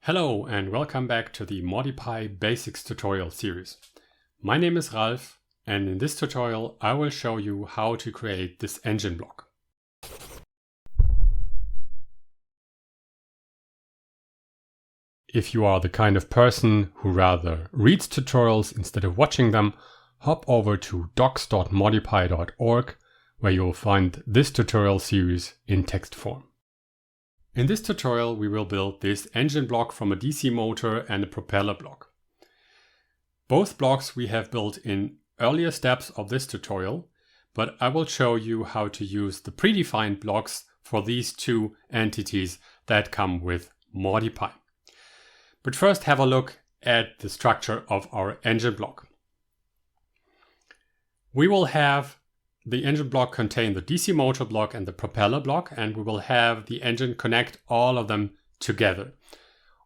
Hello and welcome back to the MoDyPy Basics tutorial series. My name is Ralf and in this tutorial I will show you how to create this engine block. If you are the kind of person who rather reads tutorials instead of watching them, hop over to docs.modypy.org where you will find this tutorial series in text form. In this tutorial we will build this engine block from a DC motor and a propeller block. Both blocks we have built in earlier steps of this tutorial, but I will show you how to use the predefined blocks for these two entities that come with MoDyPy. But first have a look at the structure of our engine block. We will have the engine block contain the DC motor block and the propeller block, and we will have the engine connect all of them together.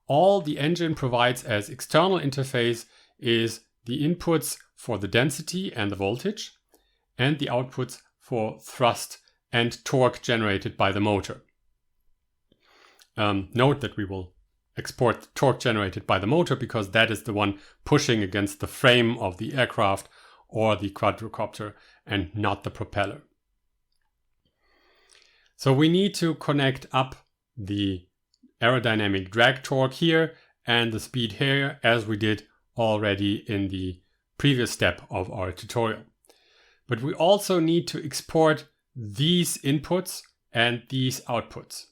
All the engine provides as external interface is the inputs for the density and the voltage, and the outputs for thrust and torque generated by the motor. Note that we will export the torque generated by the motor because that is the one pushing against the frame of the aircraft or the quadricopter and not the propeller. So we need to connect up the aerodynamic drag torque here and the speed here as we did already in the previous step of our tutorial. But we also need to export these inputs and these outputs.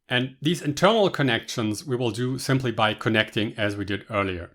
And these internal connections we will do simply by connecting as we did earlier.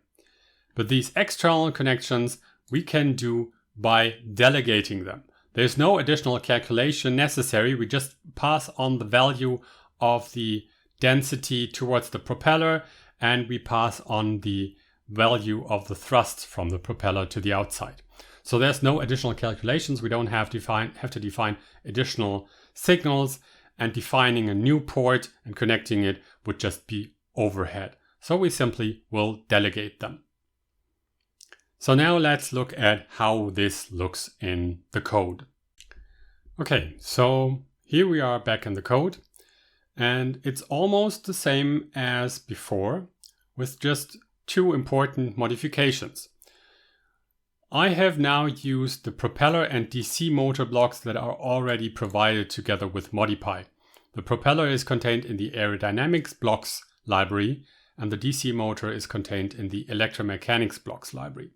But these external connections we can do by delegating them. There's no additional calculation necessary. We just pass on the value of the density towards the propeller and we pass on the value of the thrust from the propeller to the outside. So there's no additional calculations. We don't have to define additional signals, and defining a new port and connecting it would just be overhead. So we simply will delegate them. So now let's look at how this looks in the code. Okay, so here we are back in the code and it's almost the same as before with just two important modifications. I have now used the propeller and DC motor blocks that are already provided together with MoDyPy. The propeller is contained in the aerodynamics blocks library and the DC motor is contained in the electromechanics blocks library.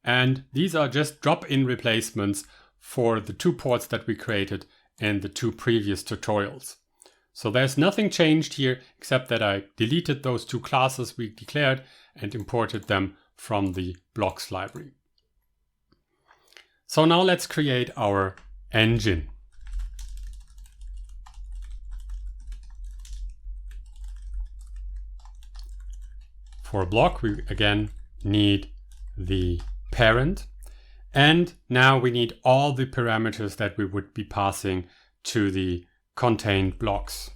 And these are just drop-in replacements for the two ports that we created in the two previous tutorials. So there's nothing changed here except that I deleted those two classes we declared and imported them from the blocks library. So now let's create our engine. For a block, we again need the parent, and now we need all the parameters that we would be passing to the contained blocks.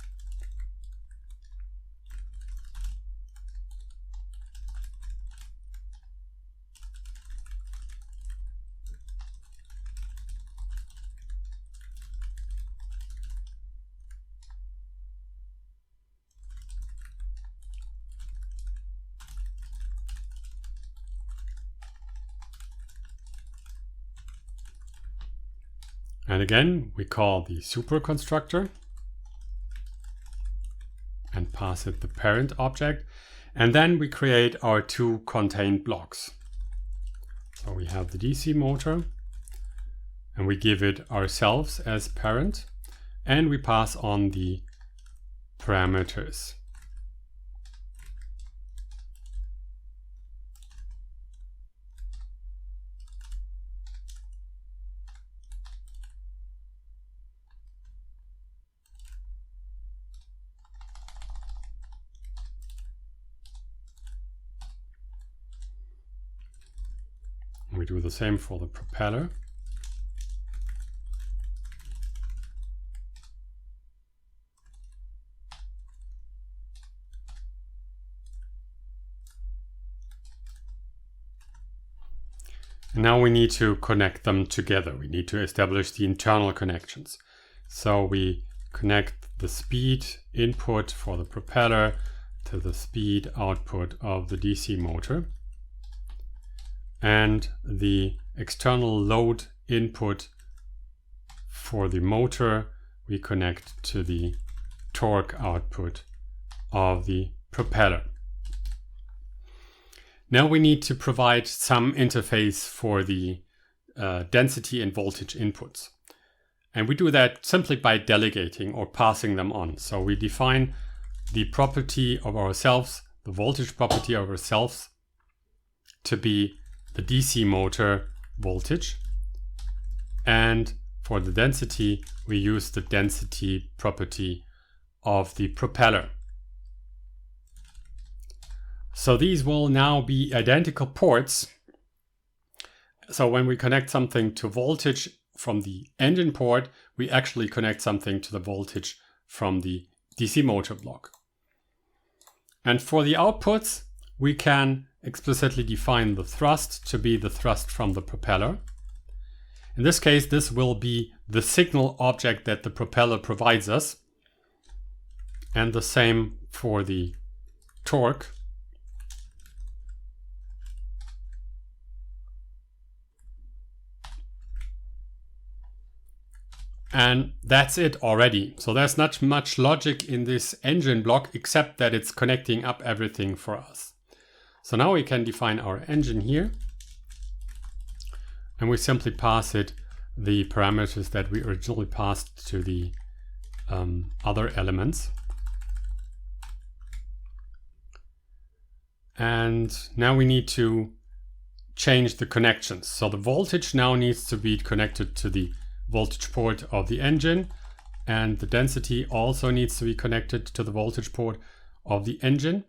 And again, we call the super constructor and pass it the parent object. And then we create our two contained blocks. So we have the DC motor and we give it ourselves as parent and we pass on the parameters. We do the same for the propeller. And now we need to connect them together. We need to establish the internal connections. So we connect the speed input for the propeller to the speed output of the DC motor, and the external load input for the motor we connect to the torque output of the propeller. Now we need to provide some interface for the density and voltage inputs. And we do that simply by delegating or passing them on. So we define the property of ourselves, the voltage property of ourselves, to be the DC motor voltage. And for the density, we use the density property of the propeller. So these will now be identical ports. So when we connect something to voltage from the engine port, we actually connect something to the voltage from the DC motor block. And for the outputs, we can explicitly define the thrust to be the thrust from the propeller. In this case, this will be the signal object that the propeller provides us. And the same for the torque. And that's it already. So there's not much logic in this engine block except that it's connecting up everything for us. So now we can define our engine here. And we simply pass it the parameters that we originally passed to the other elements. And now we need to change the connections. So the voltage now needs to be connected to the voltage port of the engine, and the density also needs to be connected to the voltage port of the engine.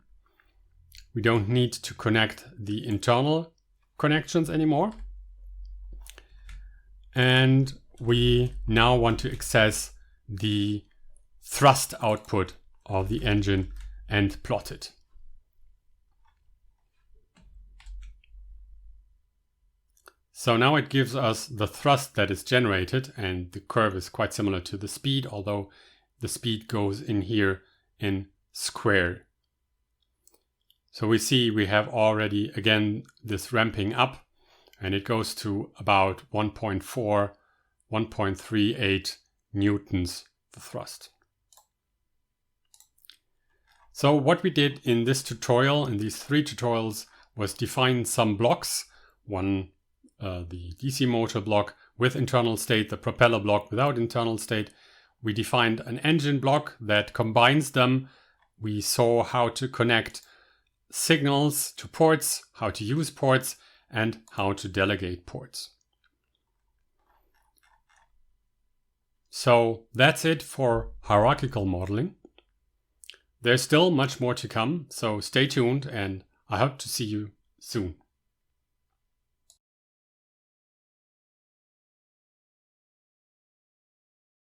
We don't need to connect the internal connections anymore. And we now want to access the thrust output of the engine and plot it. So now it gives us the thrust that is generated, and the curve is quite similar to the speed, although the speed goes in here in square. So we see we have already again this ramping up, and it goes to about 1.4, 1.38 newtons the thrust. So what we did in this tutorial, in these 3 tutorials, was define some blocks. One, the DC motor block with internal state, the propeller block without internal state. We defined an engine block that combines them. We saw how to connect signals to ports, how to use ports, and how to delegate ports. So that's it for hierarchical modeling. There's still much more to come, so stay tuned, and I hope to see you soon.